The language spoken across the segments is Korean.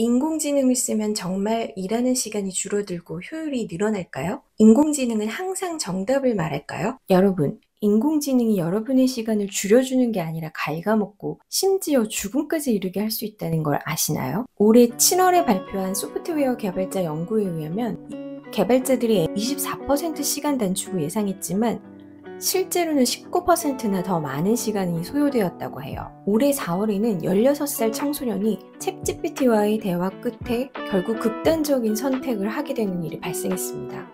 인공지능을 쓰면 정말 일하는 시간이 줄어들고 효율이 늘어날까요? 인공지능은 항상 정답을 말할까요? 여러분, 인공지능이 여러분의 시간을 줄여주는 게 아니라 갉아먹고 심지어 죽음까지 이르게 할 수 있다는 걸 아시나요? 올해 7월에 발표한 소프트웨어 개발자 연구에 의하면 개발자들이 24% 시간 단축을 예상했지만 실제로는 19%나 더 많은 시간이 소요되었다고 해요. 올해 4월에는 16살 청소년이 챗GPT와의 대화 끝에 결국 극단적인 선택을 하게 되는 일이 발생했습니다.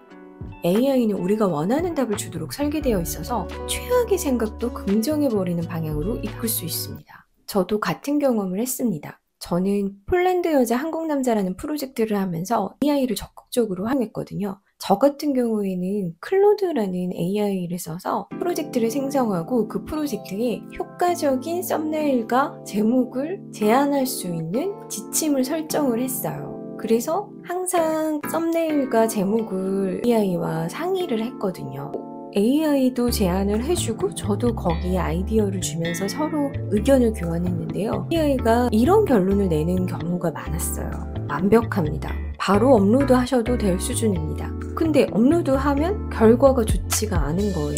AI는 우리가 원하는 답을 주도록 설계되어 있어서 최악의 생각도 긍정해버리는 방향으로 이끌 수 있습니다. 저도 같은 경험을 했습니다. 저는 폴란드 여자 한국 남자라는 프로젝트를 하면서 AI를 적극적으로 활용했거든요. 저 같은 경우에는 클로드라는 AI를 써서 프로젝트를 생성하고 그 프로젝트에 효과적인 썸네일과 제목을 제안할 수 있는 지침을 설정을 했어요. 그래서 항상 썸네일과 제목을 AI와 상의를 했거든요. AI도 제안을 해주고 저도 거기에 아이디어를 주면서 서로 의견을 교환했는데요. AI가 이런 결론을 내는 경우가 많았어요. 완벽합니다. 바로 업로드 하셔도 될 수준입니다. 근데 업로드하면 결과가 좋지가 않은 거예요.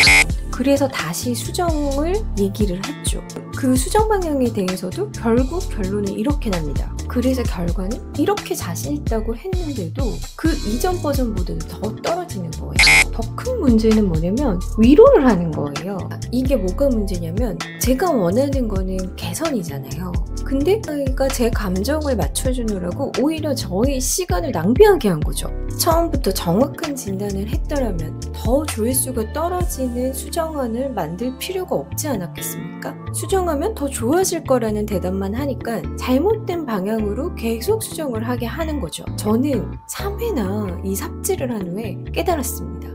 그래서 다시 수정을 얘기를 했죠. 그 수정 방향에 대해서도 결국 결론은 이렇게 납니다. 그래서 결과는 이렇게 자신 있다고 했는데도 그 이전 버전보다도 더 떨어지는 거예요. 더 큰 문제는 뭐냐면 위로를 하는 거예요. 이게 뭐가 문제냐면 제가 원하는 거는 개선이잖아요. 근데 AI가 제 감정을 맞춰주느라고 오히려 저의 시간을 낭비하게 한 거죠. 처음부터 정확한 진단을 했더라면 더 조회수가 떨어지는 수정안을 만들 필요가 없지 않았겠습니까? 수정하면 더 좋아질 거라는 대답만 하니까 잘못된 방향으로 계속 수정을 하게 하는 거죠. 저는 3회나 이 삽질을 한 후에 깨달았습니다.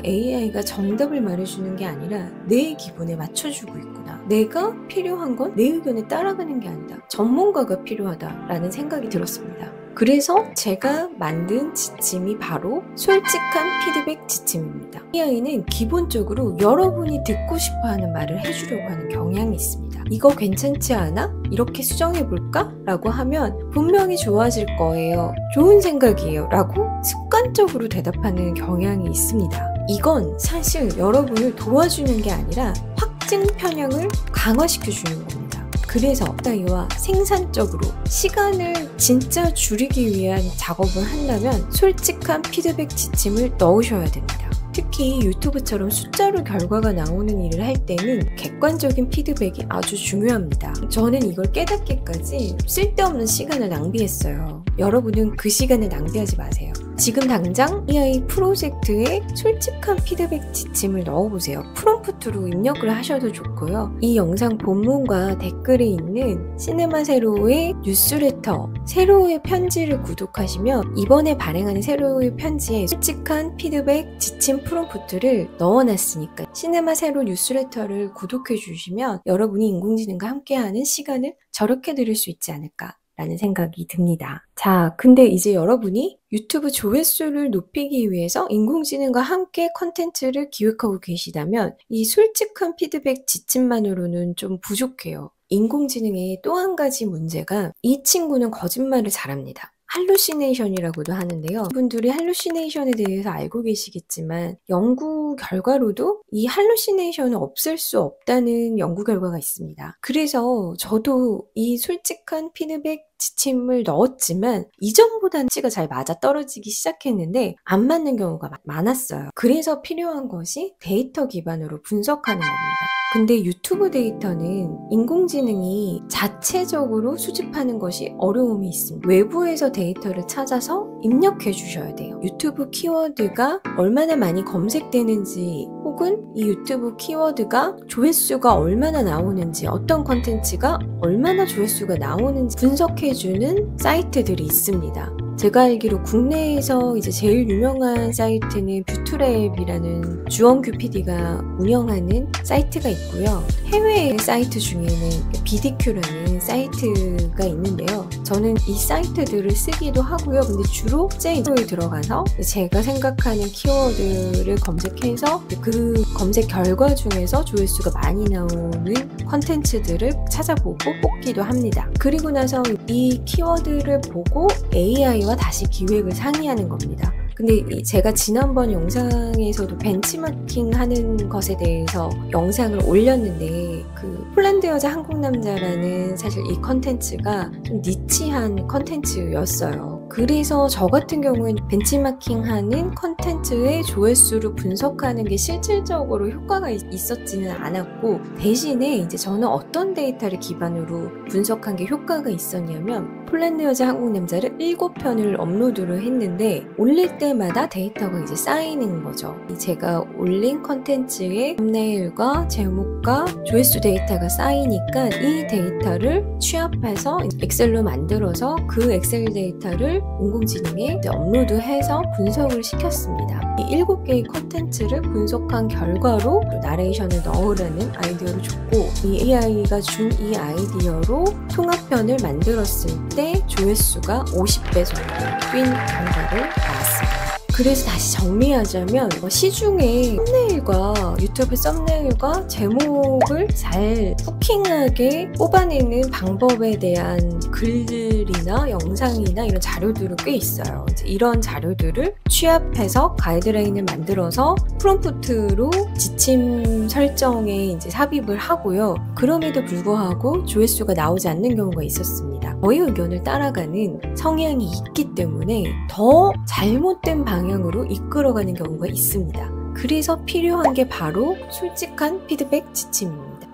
AI가 정답을 말해주는 게 아니라 내 기분에 맞춰주고 있구나. 내가 필요한 건 내 의견에 따라가는 게 아니다. 전문가가 필요하다라는 생각이 들었습니다. 그래서 제가 만든 지침이 바로 솔직한 피드백 지침입니다. AI는 기본적으로 여러분이 듣고 싶어하는 말을 해주려고 하는 경향이 있습니다. 이거 괜찮지 않아? 이렇게 수정해볼까? 라고 하면 분명히 좋아질 거예요. 좋은 생각이에요. 라고 습관적으로 대답하는 경향이 있습니다. 이건 사실 여러분을 도와주는 게 아니라 확증 편향을 강화시켜주는 겁니다. 그래서 AI와 생산적으로 시간을 진짜 줄이기 위한 작업을 한다면 솔직한 피드백 지침을 넣으셔야 됩니다. 특히 유튜브처럼 숫자로 결과가 나오는 일을 할 때는 객관적인 피드백이 아주 중요합니다. 저는 이걸 깨닫기까지 쓸데없는 시간을 낭비했어요. 여러분은 그 시간을 낭비하지 마세요. 지금 당장 AI 프로젝트에 솔직한 피드백 지침을 넣어보세요. 프롬프트로 입력을 하셔도 좋고요. 이 영상 본문과 댓글에 있는 시네마 세로의 뉴스레터 세로의 편지를 구독하시면 이번에 발행하는 세로의 편지에 솔직한 피드백 지침 프롬프트를 넣어놨으니까 시네마 세로 뉴스레터를 구독해 주시면 여러분이 인공지능과 함께하는 시간을 절약해 드릴 수 있지 않을까 라는 생각이 듭니다. 자, 근데 이제 여러분이 유튜브 조회수를 높이기 위해서 인공지능과 함께 컨텐츠를 기획하고 계시다면 이 솔직한 피드백 지침만으로는 좀 부족해요. 인공지능의 또 한 가지 문제가 이 친구는 거짓말을 잘합니다. 할루시네이션이라고도 하는데요. 분들이 할루시네이션에 대해서 알고 계시겠지만 연구 결과로도 이 할루시네이션은 없앨 수 없다는 연구 결과가 있습니다. 그래서 저도 이 솔직한 피드백 지침을 넣었지만 이전보다는 치가 잘 맞아떨어지기 시작했는데 안 맞는 경우가 많았어요. 그래서 필요한 것이 데이터 기반으로 분석하는 겁니다. 근데 유튜브 데이터는 인공지능이 자체적으로 수집하는 것이 어려움이 있습니다. 외부에서 데이터를 찾아서 입력해 주셔야 돼요. 유튜브 키워드가 얼마나 많이 검색되는지 혹은 이 유튜브 키워드가 조회수가 얼마나 나오는지 어떤 컨텐츠가 얼마나 조회수가 나오는지 분석해주는 사이트들이 있습니다. 제가 알기로 국내에서 이제 제일 유명한 사이트는 뷰투랩이라는 주원규 PD가 운영하는 사이트가 있고요. 해외 사이트 중에는 BDQ라는 사이트가 있는데요. 저는 이 사이트들을 쓰기도 하고요. 근데 주로 제 들어가서 제가 생각하는 키워드를 검색해서 그 검색 결과 중에서 조회수가 많이 나오는 컨텐츠들을 찾아보고 뽑기도 합니다. 그리고 나서 이 키워드를 보고 AI와 다시 기획을 상의하는 겁니다. 근데 제가 지난번 영상에서도 벤치마킹 하는 것에 대해서 영상을 올렸는데 그 폴란드 여자 한국 남자라는 사실 이 컨텐츠가 좀 니치한 컨텐츠였어요. 그래서 저 같은 경우에는 벤치마킹하는 컨텐츠의 조회수를 분석하는 게 실질적으로 효과가 있었지는 않았고, 대신에 이제 저는 어떤 데이터를 기반으로 분석한 게 효과가 있었냐면 폴란드 여자 한국 남자를 7편을 업로드를 했는데 올릴 때마다 데이터가 이제 쌓이는 거죠. 제가 올린 컨텐츠의 thumbnail과 제목과 조회수 데이터가 쌓이니까 이 데이터를 취합해서 엑셀로 만들어서 그 엑셀 데이터를 인공지능에 업로드해서 분석을 시켰습니다. 이 7개의 컨텐츠를 분석한 결과로 나레이션을 넣으라는 아이디어를 줬고, 이 AI가 준 이 아이디어로 통합편을 만들었을 때 조회수가 50배 정도 뛴 결과를 나왔습니다. 그래서 다시 정리하자면 시중에 썸네일과 유튜브 썸네일과 제목을 잘 후킹하게 뽑아내는 방법에 대한 글들이나 영상이나 이런 자료들이 꽤 있어요. 이제 이런 자료들을 취합해서 가이드라인을 만들어서 프롬프트로 지침 설정에 이제 삽입을 하고요. 그럼에도 불구하고 조회수가 나오지 않는 경우가 있었습니다. 저의 의견을 따라가는 성향이 있기 때문에 더 잘못된 방향으로 이끌어가는 경우가 있습니다. 그래서 필요한 게 바로 솔직한 피드백 지침입니다.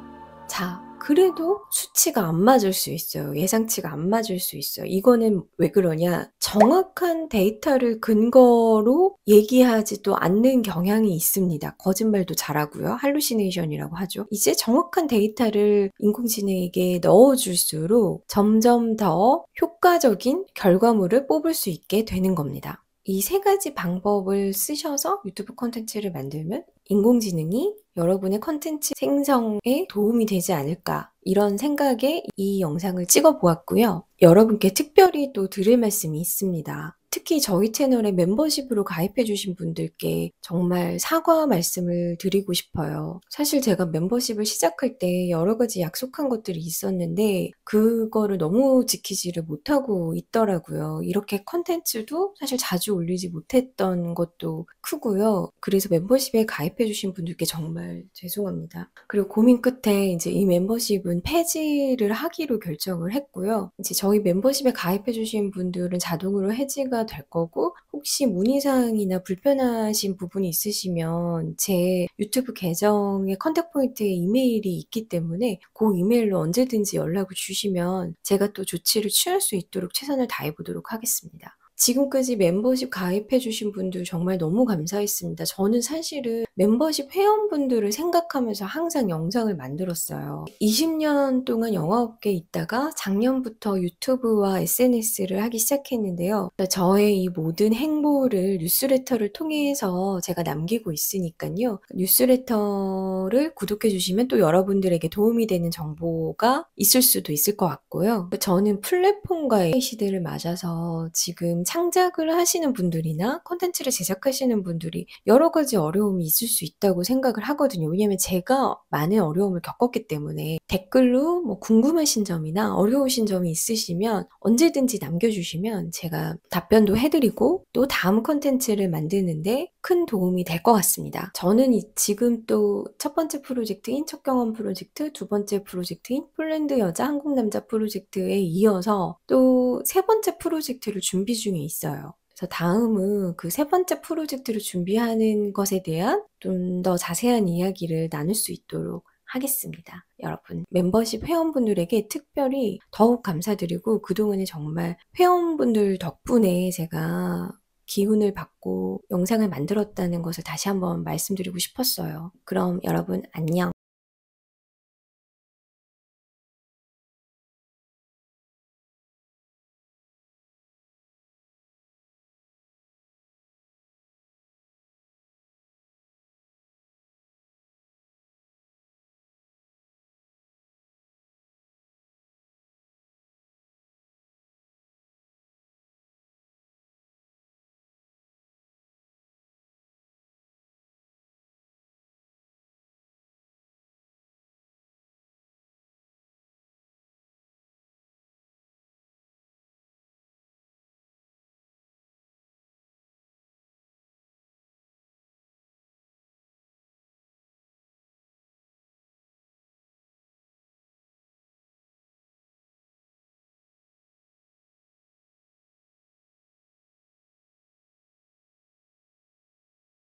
자, 그래도 수치가 안 맞을 수 있어요. 예상치가 안 맞을 수 있어요. 이거는 왜 그러냐? 정확한 데이터를 근거로 얘기하지도 않는 경향이 있습니다. 거짓말도 잘하고요. 할루시네이션이라고 하죠. 이제 정확한 데이터를 인공지능에게 넣어줄수록 점점 더 효과적인 결과물을 뽑을 수 있게 되는 겁니다. 이 3가지 방법을 쓰셔서 유튜브 콘텐츠를 만들면 인공지능이 여러분의 콘텐츠 생성에 도움이 되지 않을까, 이런 생각에 이 영상을 찍어 보았고요. 여러분께 특별히 또 드릴 말씀이 있습니다. 특히 저희 채널에 멤버십으로 가입해 주신 분들께 정말 사과 말씀을 드리고 싶어요. 사실 제가 멤버십을 시작할 때 여러 가지 약속한 것들이 있었는데 그거를 너무 지키지를 못하고 있더라고요. 이렇게 컨텐츠도 사실 자주 올리지 못했던 것도 크고요. 그래서 멤버십에 가입해 주신 분들께 정말 죄송합니다. 그리고 고민 끝에 이제 이 멤버십은 폐지를 하기로 결정을 했고요. 이제 저희 멤버십에 가입해 주신 분들은 자동으로 해지가 될 거고, 혹시 문의사항이나 불편하신 부분이 있으시면 제 유튜브 계정에 컨택 포인트에 이메일이 있기 때문에 그 이메일로 언제든지 연락을 주시면 제가 또 조치를 취할 수 있도록 최선을 다해 보도록 하겠습니다. 지금까지 멤버십 가입해 주신 분들 정말 너무 감사했습니다. 저는 사실은 멤버십 회원분들을 생각하면서 항상 영상을 만들었어요. 20년 동안 영화업계에 있다가 작년부터 유튜브와 SNS를 하기 시작했는데요. 저의 이 모든 행보를 뉴스레터를 통해서 제가 남기고 있으니까요. 뉴스레터를 구독해 주시면 또 여러분들에게 도움이 되는 정보가 있을 수도 있을 것 같고요. 저는 플랫폼과의 시대를 맞아서 지금 창작을 하시는 분들이나 콘텐츠를 제작하시는 분들이 여러 가지 어려움이 있을 수 있다고 생각을 하거든요. 왜냐면 제가 많은 어려움을 겪었기 때문에 댓글로 뭐 궁금하신 점이나 어려우신 점이 있으시면 언제든지 남겨주시면 제가 답변도 해드리고 또 다음 콘텐츠를 만드는데 큰 도움이 될 것 같습니다. 저는 지금 또 첫 번째 프로젝트인 첫 경험 프로젝트, 두 번째 프로젝트인 폴란드 여자 한국 남자 프로젝트에 이어서 또 세 번째 프로젝트를 준비 중에 있어요. 그래서 다음은 그 세 번째 프로젝트를 준비하는 것에 대한 좀 더 자세한 이야기를 나눌 수 있도록 하겠습니다. 여러분, 멤버십 회원분들에게 특별히 더욱 감사드리고, 그동안에 정말 회원분들 덕분에 제가 기운을 받고 영상을 만들었다는 것을 다시 한번 말씀드리고 싶었어요. 그럼 여러분 안녕.